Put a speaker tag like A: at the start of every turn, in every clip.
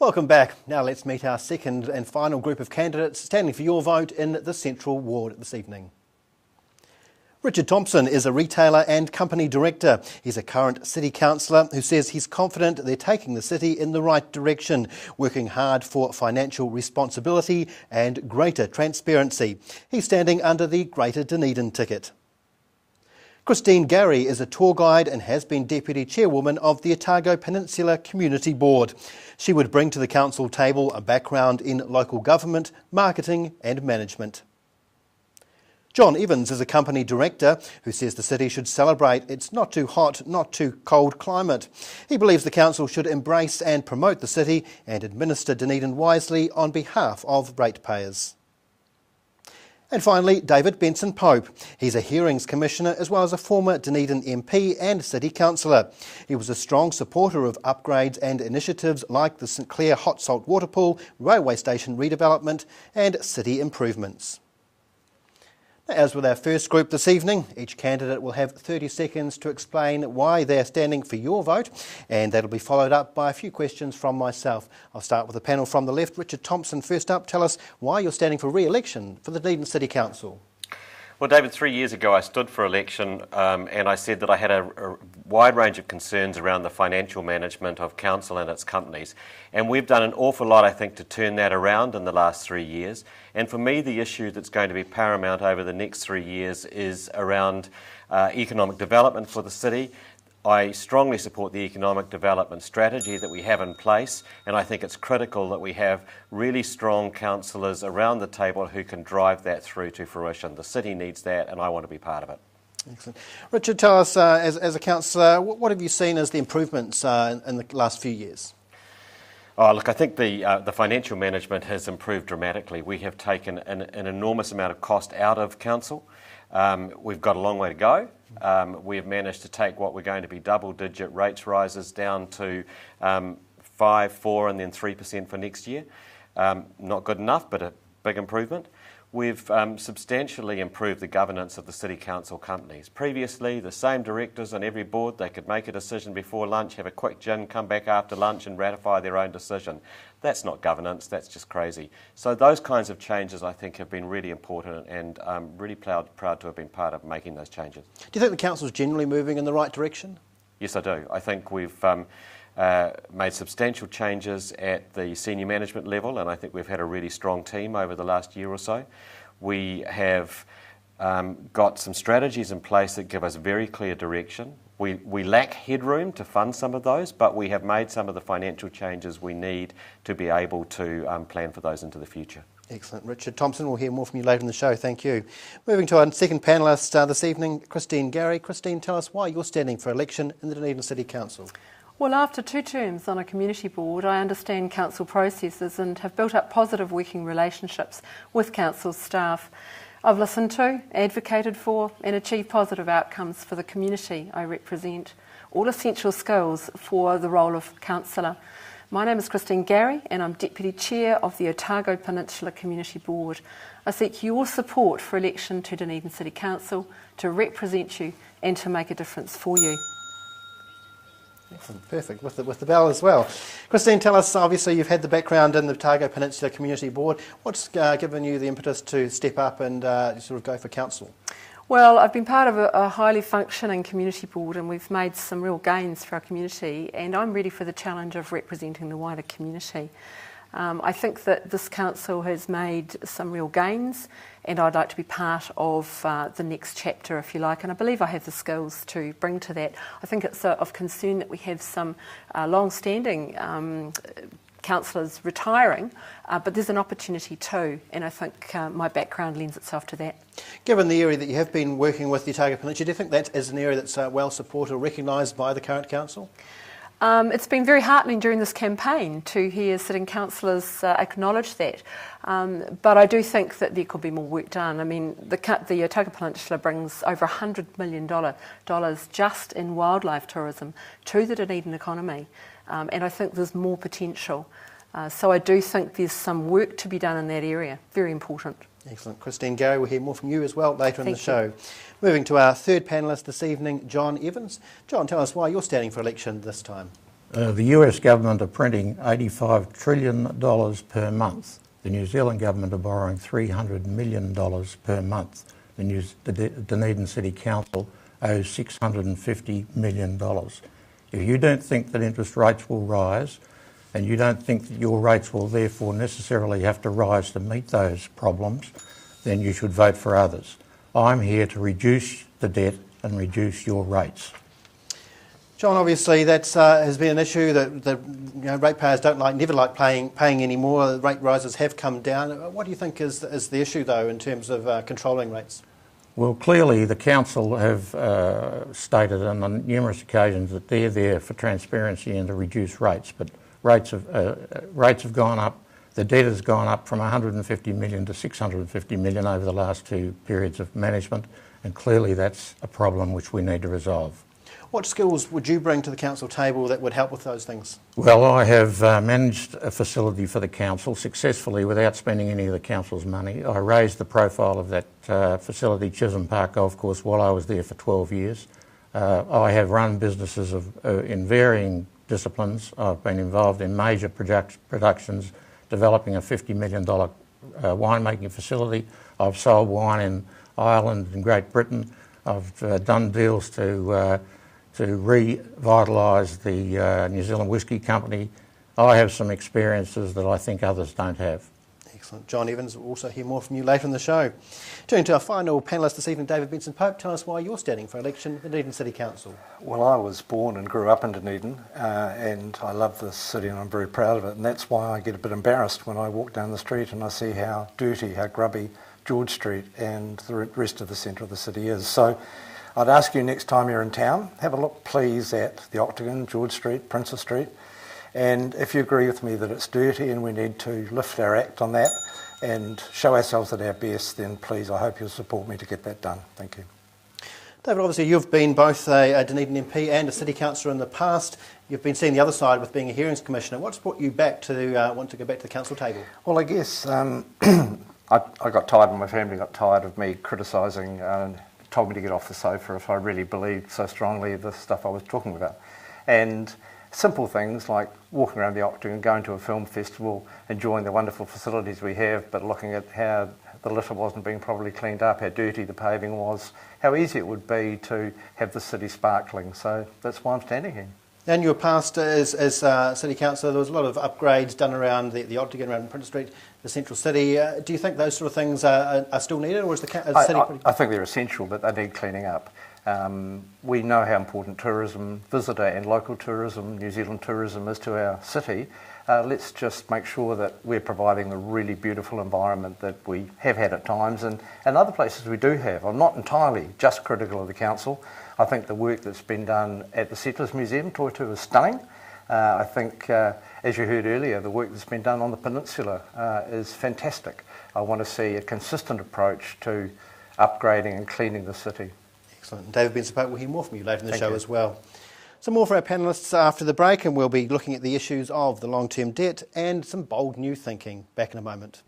A: Welcome back. Now let's meet our second and final group of candidates standing for your vote in the Central Ward this evening. Richard Thompson is a retailer and company director. He's a current city councillor who says he's confident they're taking the city in the right direction, working hard for financial responsibility and greater transparency. He's standing under the Greater Dunedin ticket. Christine Gary is a tour guide and has been Deputy Chairwoman of the Otago Peninsula Community Board. She would bring to the council table a background in local government, marketing and management. John Evans is a company director who says the city should celebrate its not too hot, not too cold climate. He believes the council should embrace and promote the city and administer Dunedin wisely on behalf of ratepayers. And finally, David Benson Pope. He's a hearings commissioner as well as a former Dunedin MP and city councillor. He was a strong supporter of upgrades and initiatives like the St Clair Hot Salt Water Pool, railway station redevelopment and city improvements. As with our first group this evening, each candidate will have 30 seconds to explain why they're standing for your vote, and that'll be followed up by a few questions from myself. I'll start with the panel from the left. Richard Thompson, first up. Tell us why you're standing for re-election for the Dunedin City Council.
B: Well, David, 3 years ago I stood for election and I said that I had a wide range of concerns around the financial management of council and its companies. And we've done an awful lot, I think, to turn that around in the last 3 years. And for me, the issue that's going to be paramount over the next 3 years is around economic development for the city. I strongly support the economic development strategy that we have in place, and I think it's critical that we have really strong councillors around the table who can drive that through to fruition. The city needs that, and I want to be part of it.
A: Excellent. Richard, tell us, as a councillor, what have you seen as the improvements in the last few years?
B: Oh, look, I think the financial management has improved dramatically. We have taken an enormous amount of cost out of council. We've got a long way to go. We've managed to take what were going to be double-digit rates rises down to 5%, 4% and then 3% for next year. Not good enough, but a big improvement. We've substantially improved the governance of the City Council companies. Previously, the same directors on every board, they could make a decision before lunch, have a quick gin, come back after lunch and ratify their own decision. That's not governance, that's just crazy. So those kinds of changes, I think, have been really important, and I'm really proud to have been part of making those changes.
A: Do you think the council's generally moving in the right direction?
B: Yes, I do. I think we've made substantial changes at the senior management level, and I think we've had a really strong team over the last year or so. We have got some strategies in place that give us very clear direction. We lack headroom to fund some of those, but we have made some of the financial changes we need to be able to plan for those into the future.
A: Excellent. Richard Thompson, we'll hear more from you later in the show. Thank you. Moving to our second panellist this evening, Christine Gary. Christine, tell us why you're standing for election in the Dunedin City Council.
C: Well, after 2 terms on a community board, I understand council processes and have built up positive working relationships with council staff. I've listened to, advocated for and achieved positive outcomes for the community I represent, all essential skills for the role of councillor. My name is Christine Gary and I'm Deputy Chair of the Otago Peninsula Community Board. I seek your support for election to Dunedin City Council to represent you and to make a difference for you.
A: Excellent. Perfect, with the bell as well. Christine, tell us, obviously you've had the background in the Otago Peninsula Community Board. What's given you the impetus to step up and sort of go for council?
C: Well, I've been part of a highly functioning community board and we've made some real gains for our community, and I'm ready for the challenge of representing the wider community. I think that this council has made some real gains and I'd like to be part of the next chapter, if you like, and I believe I have the skills to bring to that. I think it's of concern that we have some long-standing councillors retiring, but there's an opportunity too, and I think my background lends itself to that.
A: Given the area that you have been working with the Otago Peninsula, do you think that is an area that's well supported or recognised by the current council?
C: It's been very heartening during this campaign to hear sitting councillors acknowledge that, but I do think that there could be more work done. I mean, the Otago Peninsula brings over $100 million just in wildlife tourism to the Dunedin economy, and I think there's more potential. So I do think there's some work to be done in that area, very important.
A: Excellent. Christine Gary, we'll hear more from you as well later in the show. Moving to our third panellist this evening, John Evans. John, tell us why you're standing for election this time.
D: The US government are printing $85 trillion per month. The New Zealand government are borrowing $300 million per month. The Dunedin City Council owes $650 million. If you don't think that interest rates will rise, and you don't think that your rates will therefore necessarily have to rise to meet those problems, then you should vote for others. I'm here to reduce the debt and reduce your rates.
A: John, obviously that has been an issue that ratepayers never like paying anymore. Rate rises have come down. What do you think is the issue, though, in terms of controlling rates?
D: Well, clearly the council have stated on numerous occasions that they're there for transparency and to reduce rates, but rates have gone up. The debt has gone up from 150 million to 650 million over the last two periods of management, and clearly that's a problem which we need to resolve.
A: What skills would you bring to the council table that would help with those things?
D: Well, I have managed a facility for the council successfully without spending any of the council's money. I raised the profile of that facility, Chisholm Park Golf Course, while I was there for 12 years. I have run businesses in varying disciplines. I've been involved in major productions, developing a $50 million winemaking facility. I've sold wine in Ireland and Great Britain. I've done deals to revitalise the New Zealand Whisky Company. I have some experiences that I think others don't have.
A: Excellent. John Evans, we'll also hear more from you later in the show. Turning to our final panellist this evening, David Benson-Pope, tell us why you're standing for election at the Dunedin City Council.
E: Well, I was born and grew up in Dunedin, and I love this city and I'm very proud of it, and that's why I get a bit embarrassed when I walk down the street and I see how dirty, how grubby George Street and the rest of the centre of the city is. So I'd ask you next time you're in town, have a look please at the Octagon, George Street, Princess Street, and if you agree with me that it's dirty and we need to lift our act on that and show ourselves at our best, then please, I hope you'll support me to get that done. Thank you.
A: David, obviously you've been both a Dunedin MP and a City Councillor in the past. You've been seeing the other side with being a Hearings Commissioner. What's brought you back to want to go back to the council table?
E: Well, I guess I got tired and my family got tired of me criticising and told me to get off the sofa if I really believed so strongly the stuff I was talking about. And simple things like walking around the Octagon, going to a film festival, enjoying the wonderful facilities we have, but looking at how the litter wasn't being properly cleaned up, how dirty the paving was, how easy it would be to have the city sparkling. So that's why I'm standing here.
A: And your past as City Councillor, there was a lot of upgrades done around the Octagon, around Princess Street, the central city. Do you think those sort of things are still needed, or is the city pretty...
E: I think they're essential, but they need cleaning up. We know how important tourism, visitor and local tourism, New Zealand tourism is to our city. Let's just make sure that we're providing a really beautiful environment that we have had at times and other places we do have. I'm not entirely just critical of the council. I think the work that's been done at the Settlers Museum, Toitū, is stunning. I think, as you heard earlier, the work that's been done on the peninsula is fantastic. I want to see a consistent approach to upgrading and cleaning the city.
A: Excellent. David Benson-Pope, we'll hear more from you later in the show as well. Some more for our panellists after the break, and we'll be looking at the issues of the long-term debt and some bold new thinking. Back in a moment.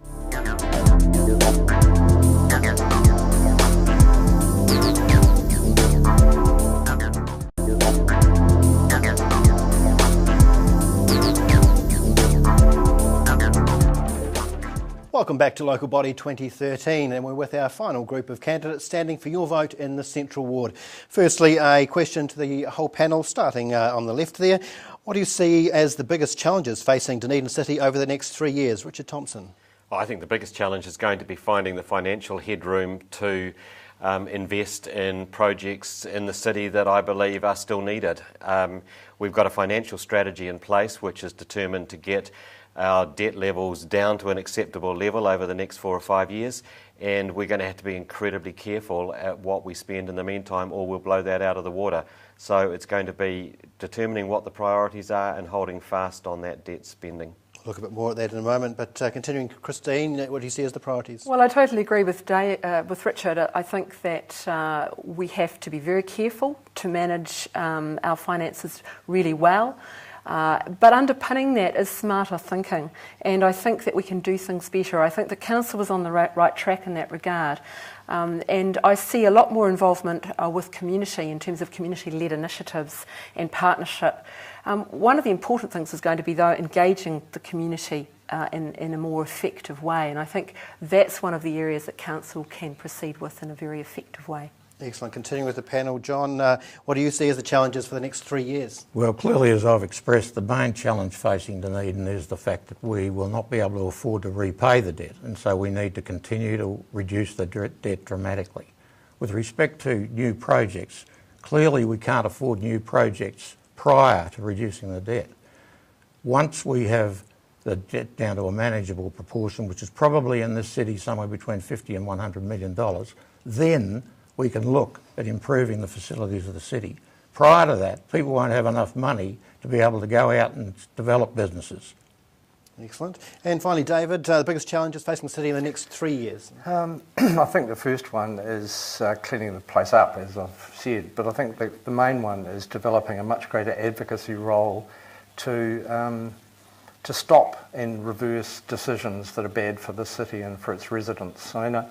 A: Welcome back to Local Body 2013, and we're with our final group of candidates standing for your vote in the Central Ward. Firstly, a question to the whole panel, starting on the left there. What do you see as the biggest challenges facing Dunedin City over the next 3 years? Richard Thompson.
B: Well, I think the biggest challenge is going to be finding the financial headroom to invest in projects in the city that I believe are still needed. We've got a financial strategy in place which is determined to get our debt levels down to an acceptable level over the next 4 or 5 years, and we're going to have to be incredibly careful at what we spend in the meantime, or we'll blow that out of the water. So it's going to be determining what the priorities are and holding fast on that debt spending.
A: We'll look a bit more at that in a moment, but continuing, Christine, what do you see as the priorities?
C: Well, I totally agree with Richard. I think that we have to be very careful to manage our finances really well. But underpinning that is smarter thinking, and I think that we can do things better. I think the council was on the right track in that regard. And I see a lot more involvement with community in terms of community-led initiatives and partnership. One of the important things is going to be, though, engaging the community in a more effective way, and I think that's one of the areas that council can proceed with in a very effective way.
A: Excellent. Continuing with the panel, John, what do you see as the challenges for the next 3 years?
D: Well, clearly, as I've expressed, the main challenge facing Dunedin is the fact that we will not be able to afford to repay the debt, and so we need to continue to reduce the debt dramatically. With respect to new projects, clearly we can't afford new projects prior to reducing the debt. Once we have the debt down to a manageable proportion, which is probably in this city somewhere between $50 and $100 million, then we can look at improving the facilities of the city. Prior to that, people won't have enough money to be able to go out and develop businesses.
A: Excellent. And finally, David, the biggest challenges facing the city in the next 3 years?
E: I think the first one is cleaning the place up, as I've said, but I think the main one is developing a much greater advocacy role to stop and reverse decisions that are bad for the city and for its residents. I know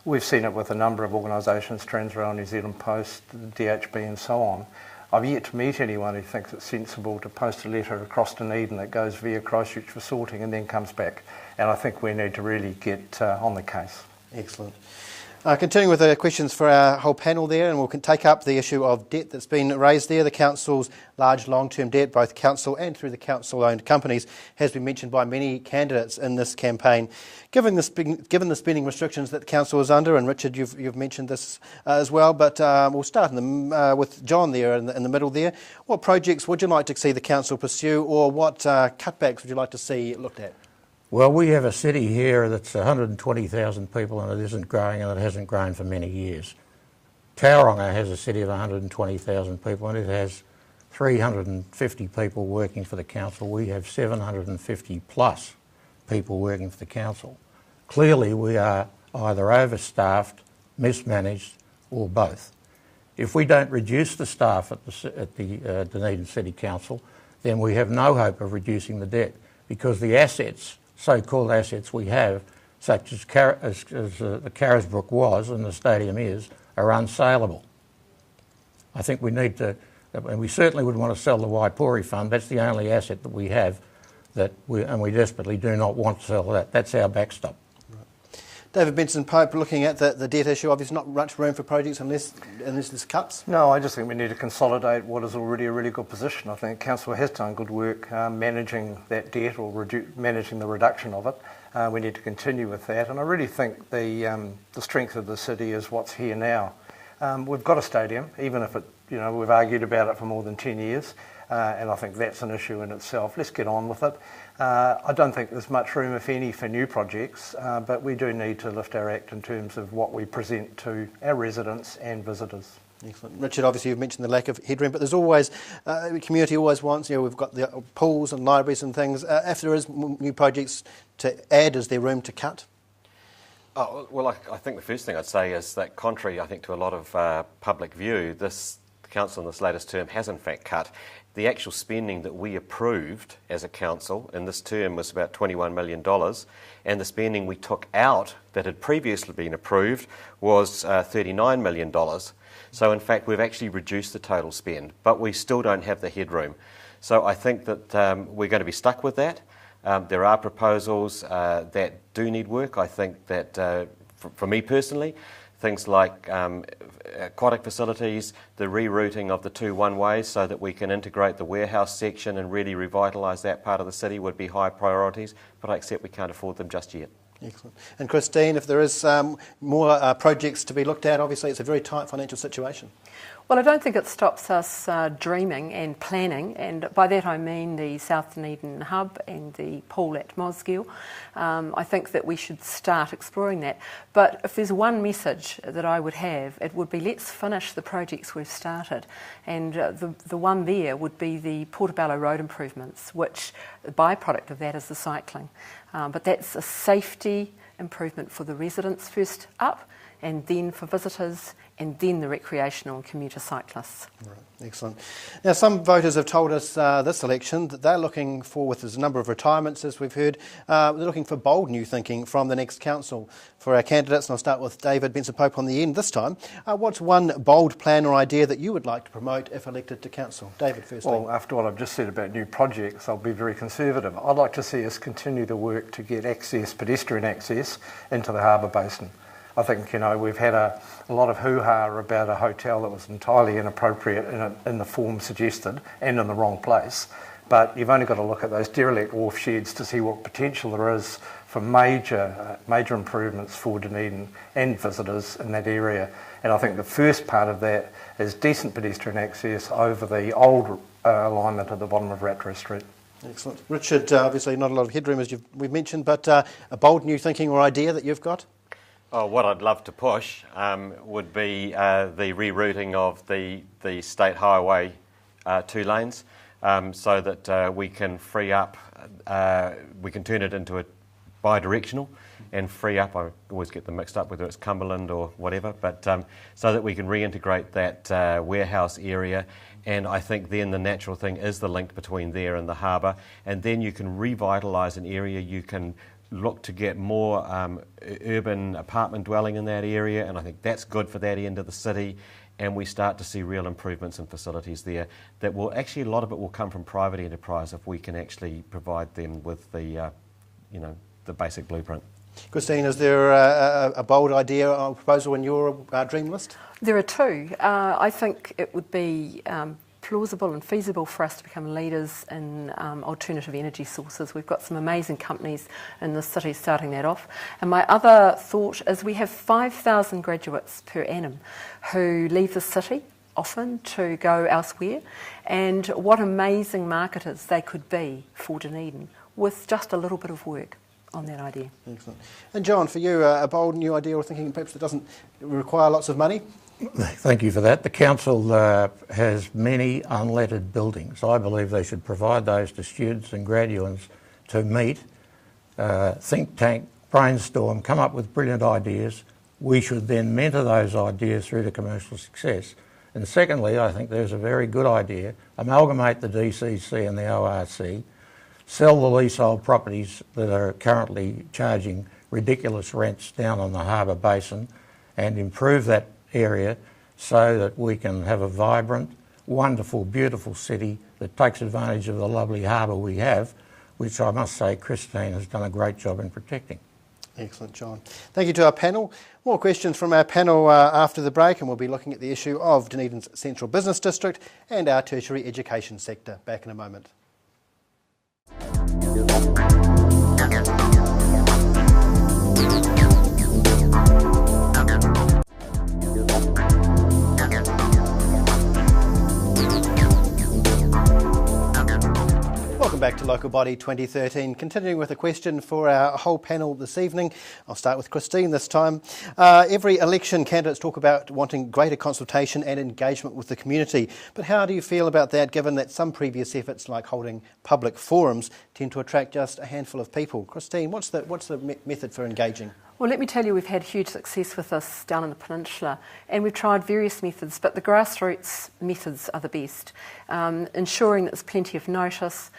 E: we've seen it with a number of organisations, Transrail, New Zealand Post, DHB and so on. I've yet to meet anyone who thinks it's sensible to post a letter across Dunedin that goes via Christchurch for sorting and then comes back. And I think we need to really get on the case.
A: Excellent. Continuing with the questions for our whole panel there, and we'll take up the issue of debt that's been raised there. The council's large long-term debt, both council and through the council-owned companies, has been mentioned by many candidates in this campaign. Given the spending restrictions that the council is under, and Richard, you've mentioned this as well, but we'll start with John there in the middle there. What projects would you like to see the council pursue, or what cutbacks would you like to see looked at?
D: Well, we have a city here that's 120,000 people and it isn't growing, and it hasn't grown for many years. Tauranga has a city of 120,000 people and it has 350 people working for the council. We have 750 plus people working for the council. Clearly we are either overstaffed, mismanaged or both. If we don't reduce the staff at the Dunedin City Council, then we have no hope of reducing the debt, because the assets, so-called assets we have, such as the Carisbrook was and the stadium is, are unsaleable. I think we need to, and we certainly would want to sell the Waipori Fund. That's the only asset that we have, and we desperately do not want to sell that. That's our backstop.
A: David Benson-Pope, looking at the debt issue, obviously not much room for projects unless there's cuts?
E: No, I just think we need to consolidate what is already a really good position. I think Council has done good work managing that debt or managing the reduction of it. We need to continue with that, and I really think the strength of the city is what's here now. We've got a stadium, even if we've argued about it for more than 10 years, and I think that's an issue in itself. Let's get on with it. I don't think there's much room, if any, for new projects, but we do need to lift our act in terms of what we present to our residents and visitors.
A: Excellent. Richard, obviously you've mentioned the lack of headroom, but there's always, the community always wants, we've got the pools and libraries and things. If there is new projects to add, is there room to cut?
B: Oh, well, I think the first thing I'd say is that contrary, I think, to a lot of public view, the council in this latest term has in fact cut. The actual spending that we approved as a council in this term was about $21 million, and the spending we took out that had previously been approved was $39 million. So in fact we've actually reduced the total spend, but we still don't have the headroom. So I think that we're going to be stuck with that. There are proposals that do need work. I think that for me personally, things like aquatic facilities, the rerouting of the 2 one-ways so that we can integrate the warehouse section and really revitalise that part of the city would be high priorities, but I accept we can't afford them just yet.
A: Excellent. And Christine, if there is more projects to be looked at, obviously it's a very tight financial situation.
C: Well, I don't think it stops us dreaming and planning, and by that I mean the South Dunedin Hub and the pool at Mosgiel. I think that we should start exploring that. But if there's one message that I would have, it would be let's finish the projects we've started. And the one there would be the Portobello Road improvements, which the byproduct of that is the cycling. But that's a safety improvement for the residents first up, and then for visitors and then the recreational and commuter cyclists.
A: Right. Excellent. Now, some voters have told us this election that they're looking for, with there's a number of retirements as we've heard, they're looking for bold new thinking from the next council. For our candidates, and I'll start with David Benson-Pope on the end this time, what's one bold plan or idea that you would like to promote if elected to council? David, firstly.
E: Well, after what I've just said about new projects, I'll be very conservative. I'd like to see us continue the work to get access, pedestrian access, into the harbour basin. I think, we've had a lot of hoo-ha about a hotel that was entirely inappropriate in the form suggested and in the wrong place. But you've only got to look at those derelict wharf sheds to see what potential there is for major improvements for Dunedin and visitors in that area. And I think the first part of that is decent pedestrian access over the old alignment at the bottom of Rattray Street.
A: Excellent. Richard, obviously not a lot of headroom as we've mentioned, but a bold new thinking or idea that you've got?
B: Oh, what I'd love to push would be the rerouting of the state highway 2 lanes so that we can free up, we can turn it into a bi-directional and free up, I always get them mixed up whether it's Cumberland or whatever, but so that we can reintegrate that warehouse area. And I think then the natural thing is the link between there and the harbour, and then you can revitalise an area, you can look to get more urban apartment dwelling in that area, and I think that's good for that end of the city, and we start to see real improvements in facilities there that will actually, a lot of it will come from private enterprise if we can actually provide them with the the basic blueprint.
A: Christine, is there a bold idea or proposal in your dream list?
C: There are two. I think it would be plausible and feasible for us to become leaders in alternative energy sources. We've got some amazing companies in the city starting that off. And my other thought is we have 5,000 graduates per annum who leave the city often to go elsewhere, and what amazing marketers they could be for Dunedin with just a little bit of work on that idea.
A: Excellent. And John, for you, a bold new idea or thinking perhaps that doesn't require lots of money?
D: Thank you for that. The council has many unlettered buildings. I believe they should provide those to students and graduates to meet, think tank, brainstorm, come up with brilliant ideas. We should then mentor those ideas through to commercial success. And secondly, I think there's a very good idea, amalgamate the DCC and the ORC, sell the leasehold properties that are currently charging ridiculous rents down on the harbour basin, and improve that area so that we can have a vibrant, wonderful, beautiful city that takes advantage of the lovely harbour we have, which I must say Christine has done a great job in protecting.
A: Excellent, John. Thank you to our panel. More questions from our panel after the break, and we'll be looking at the issue of Dunedin's Central Business District and our tertiary education sector. Back in a moment. Welcome back to Local Body 2013. Continuing with a question for our whole panel this evening. I'll start with Christine this time. Every election, candidates talk about wanting greater consultation and engagement with the community. But how do you feel about that, given that some previous efforts, like holding public forums, tend to attract just a handful of people? Christine, what's the method for engaging?
C: Well, let me tell you, we've had huge success with this down in the peninsula, and we've tried various methods, but the grassroots methods are the best. Ensuring that there's plenty of notice,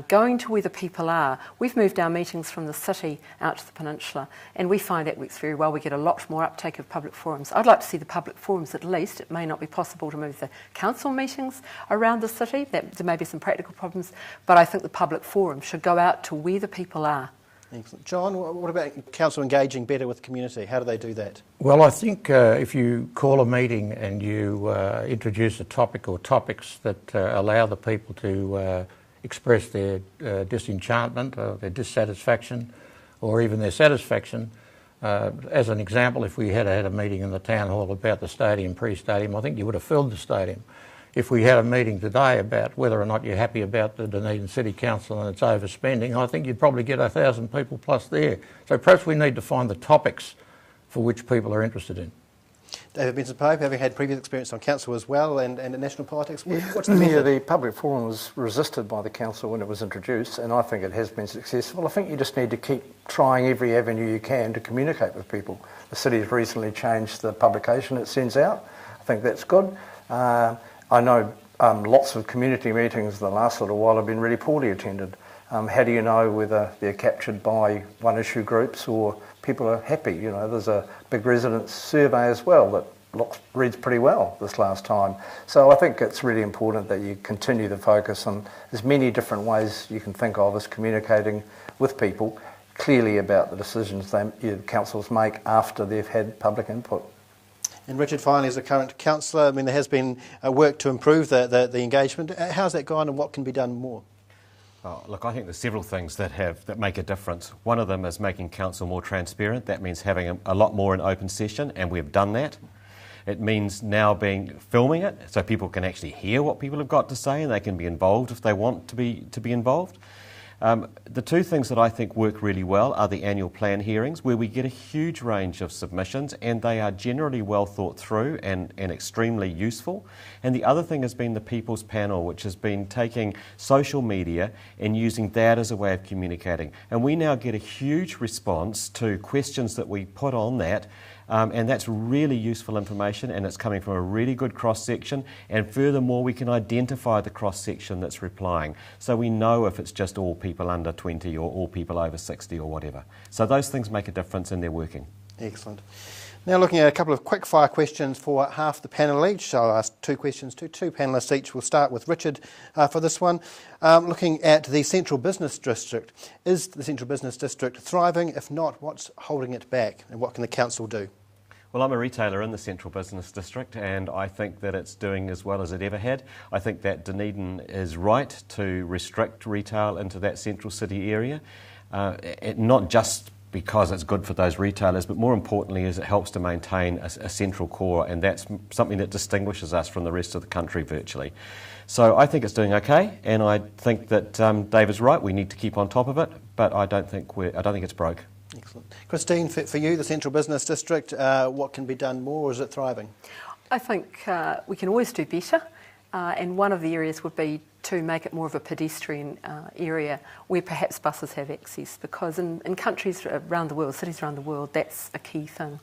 C: going to where the people are. We've moved our meetings from the city out to the peninsula, and we find that works very well. We get a lot more uptake of public forums. I'd like to see the public forums at least. It may not be possible to move the council meetings around the city. There may be some practical problems, but I think the public forum should go out to where the people are.
A: Excellent. John, what about council engaging better with the community? How do they do that?
D: Well, I think if you call a meeting and you introduce a topic or topics that allow the people to express their disenchantment, or their dissatisfaction, or even their satisfaction. As an example, if we had a meeting in the town hall about the stadium, pre-stadium, I think you would have filled the stadium. If we had a meeting today about whether or not you're happy about the Dunedin City Council and its overspending, I think you'd probably get 1,000 people plus there. So perhaps we need to find the topics for which people are interested in.
A: David Benson-Pope, having had previous experience on council as well and in national politics, what's the method?
E: Yeah, the public forum was resisted by the council when it was introduced, and I think it has been successful. I think you just need to keep trying every avenue you can to communicate with people. The city has recently changed the publication it sends out. I think that's good. I know lots of community meetings the last little while have been really poorly attended. How do you know whether they're captured by one issue groups or people are happy? You know, there's a big residents survey as well that reads pretty well this last time. So I think it's really important that you continue to focus on as many different ways you can think of as communicating with people clearly about the decisions councils make after they've had public input.
A: And Richard, finally, as a current councillor, I mean, there has been work to improve the engagement. How's that gone and what can be done more?
B: Oh, look, I think there's several things that make a difference. One of them is making council more transparent. That means having a lot more in open session, and we've done that. It means now filming it, so people can actually hear what people have got to say, and they can be involved if they want to be involved. The two things that I think work really well are the annual plan hearings, where we get a huge range of submissions and they are generally well thought through and extremely useful. And the other thing has been the People's Panel, which has been taking social media and using that as a way of communicating. And we now get a huge response to questions that we put on that. And that's really useful information, and it's coming from a really good cross-section, and furthermore we can identify the cross-section that's replying, so we know if it's just all people under 20 or all people over 60 or whatever. So those things make a difference and they're working.
A: Excellent. Now looking at a couple of quick-fire questions for half the panel each. So I'll ask two questions to two panellists each. We'll start with Richard for this one. Looking at the Central Business District, is the Central Business District thriving? If not, what's holding it back, and what can the council do?
B: Well, I'm a retailer in the Central Business District, and I think that it's doing as well as it ever had. I think that Dunedin is right to restrict retail into that central city area, not just because it's good for those retailers, but more importantly is it helps to maintain a central core, and that's something that distinguishes us from the rest of the country virtually. So I think it's doing okay, and I think that David's right, we need to keep on top of it, but I don't think it's broke.
A: Excellent. Christine, for you, the Central Business District, what can be done more, or is it thriving?
C: I think we can always do better, and one of the areas would be to make it more of a pedestrian area where perhaps buses have access, because in countries around the world, cities around the world, that's a key thing.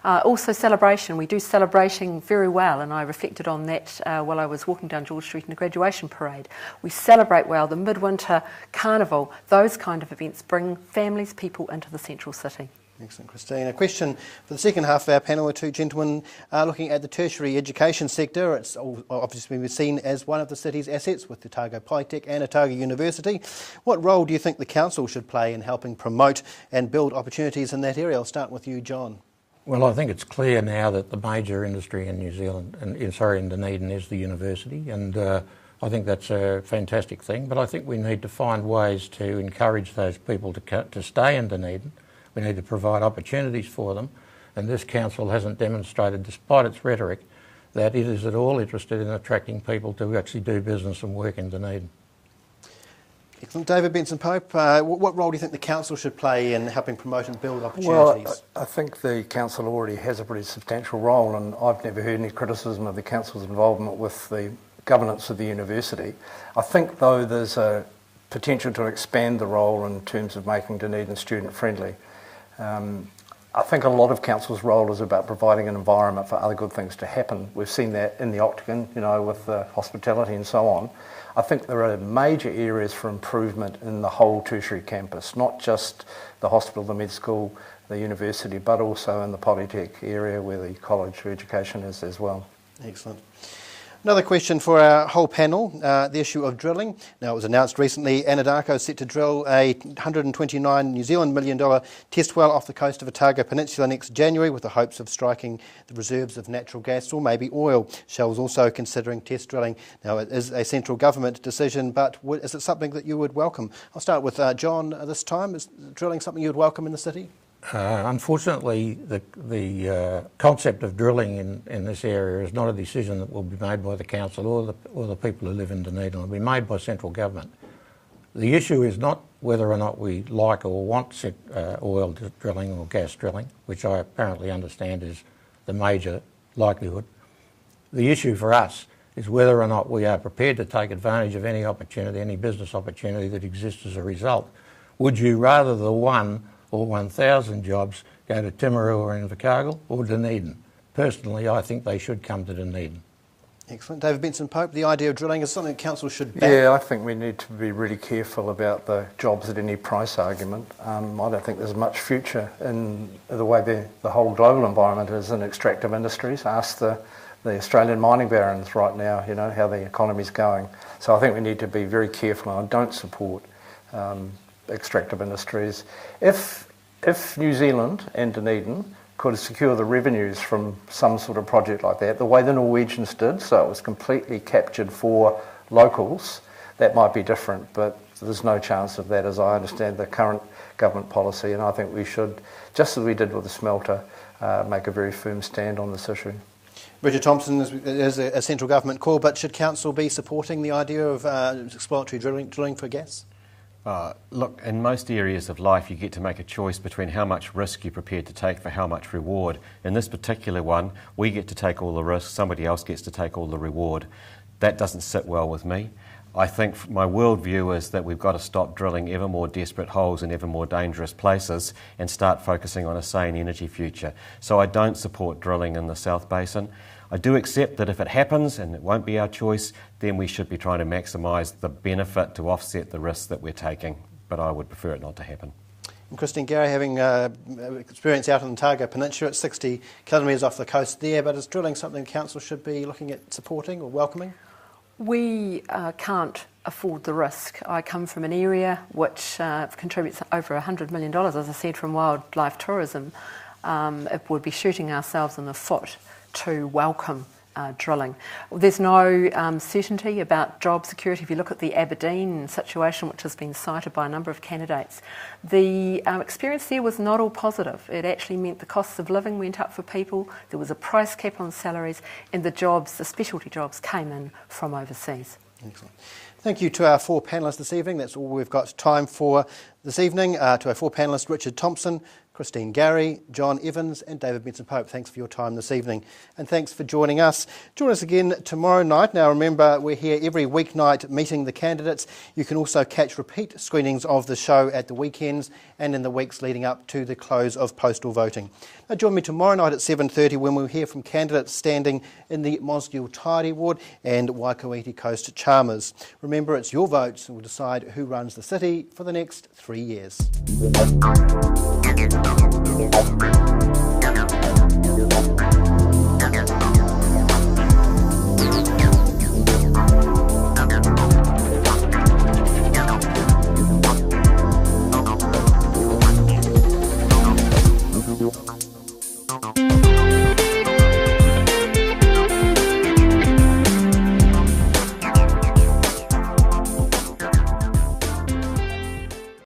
C: Also celebration. We do celebrating very well, and I reflected on that while I was walking down George Street in the graduation parade. We celebrate well. The Midwinter Carnival, those kind of events bring families, people into the central city.
A: Excellent, Christine. A question for the second half of our panel with two gentlemen looking at the tertiary education sector. It's obviously been seen as one of the city's assets with Otago Polytech and Otago University. What role do you think the council should play in helping promote and build opportunities in that area? I'll start with you, John.
D: Well, I think it's clear now that the major industry in New Zealand, in Dunedin, is the university, and I think that's a fantastic thing. But I think we need to find ways to encourage those people to stay in Dunedin. We need to provide opportunities for them, and this council hasn't demonstrated, despite its rhetoric, that it is at all interested in attracting people to actually do business and work in Dunedin.
A: Excellent. David Benson-Pope, what role do you think the council should play in helping promote and build opportunities?
E: Well, I think the council already has a pretty substantial role, and I've never heard any criticism of the council's involvement with the governance of the university. I think, though, there's a potential to expand the role in terms of making Dunedin student-friendly. I think a lot of council's role is about providing an environment for other good things to happen. We've seen that in the Octagon, with hospitality and so on. I think there are major areas for improvement in the whole tertiary campus, not just the hospital, the med school, the university, but also in the Polytech area where the College for Education is as well.
A: Excellent. Another question for our whole panel, the issue of drilling. Now, it was announced recently Anadarko is set to drill a $129 New Zealand million test well off the coast of Otago Peninsula next January with the hopes of striking the reserves of natural gas or maybe oil. Shell's also considering test drilling. Now, it is a central government decision, but is it something that you would welcome? I'll start with John this time. Is drilling something you would welcome in the city?
D: Unfortunately, the concept of drilling in this area is not a decision that will be made by the council or the people who live in Dunedin. It will be made by central government. The issue is not whether or not we like or want oil drilling or gas drilling, which I apparently understand is the major likelihood. The issue for us is whether or not we are prepared to take advantage of any opportunity, any business opportunity that exists as a result. Would you rather the 1 or 1,000 jobs go to Timaru or Invercargill or Dunedin? Personally, I think they should come to Dunedin.
A: Excellent. David Benson-Pope, the idea of drilling is something council should back.
E: Yeah, I think we need to be really careful about the jobs at any price argument. I don't think there's much future in the way the whole global environment is in extractive industries. Ask the Australian mining barons right now, how the economy's going. So I think we need to be very careful. I don't support extractive industries. If New Zealand and Dunedin could secure the revenues from some sort of project like that, the way the Norwegians did, so it was completely captured for locals, that might be different, but there's no chance of that as I understand the current government policy, and I think we should, just as we did with the smelter, make a very firm stand on this issue.
A: Richard Thompson is a central government call, but should council be supporting the idea of exploratory drilling for gas?
B: Look, in most areas of life you get to make a choice between how much risk you're prepared to take for how much reward. In this particular one, we get to take all the risk, somebody else gets to take all the reward. That doesn't sit well with me. I think my worldview is that we've got to stop drilling ever more desperate holes in ever more dangerous places and start focusing on a sane energy future. So I don't support drilling in the South Basin. I do accept that if it happens, and it won't be our choice, then we should be trying to maximise the benefit to offset the risks that we're taking, but I would prefer it not to happen.
A: And Christine Gary, having experience out on the Otago Peninsula at 60 kilometres off the coast there, but is drilling something council should be looking at supporting or welcoming?
C: We can't afford the risk. I come from an area which contributes over $100 million, as I said, from wildlife tourism. It would be shooting ourselves in the foot to welcome drilling. There's no certainty about job security. If you look at the Aberdeen situation, which has been cited by a number of candidates, the experience there was not all positive. It actually meant the costs of living went up for people, there was a price cap on salaries, and the specialty jobs came in from overseas.
A: Excellent. Thank you to our 4 panellists this evening. That's all we've got time for this evening. To our 4 panellists, Richard Thompson, Christine Gary, John Evans and David Benson-Pope. Thanks for your time this evening and thanks for joining us. Join us again tomorrow night. Now remember, we're here every weeknight meeting the candidates. You can also catch repeat screenings of the show at the weekends and in the weeks leading up to the close of postal voting. Now join me tomorrow night at 7:30 when we'll hear from candidates standing in the Mosgiel Tidy Ward and Waikouiti Coast Chalmers. Remember, it's your votes and will decide who runs the city for the next 3 years.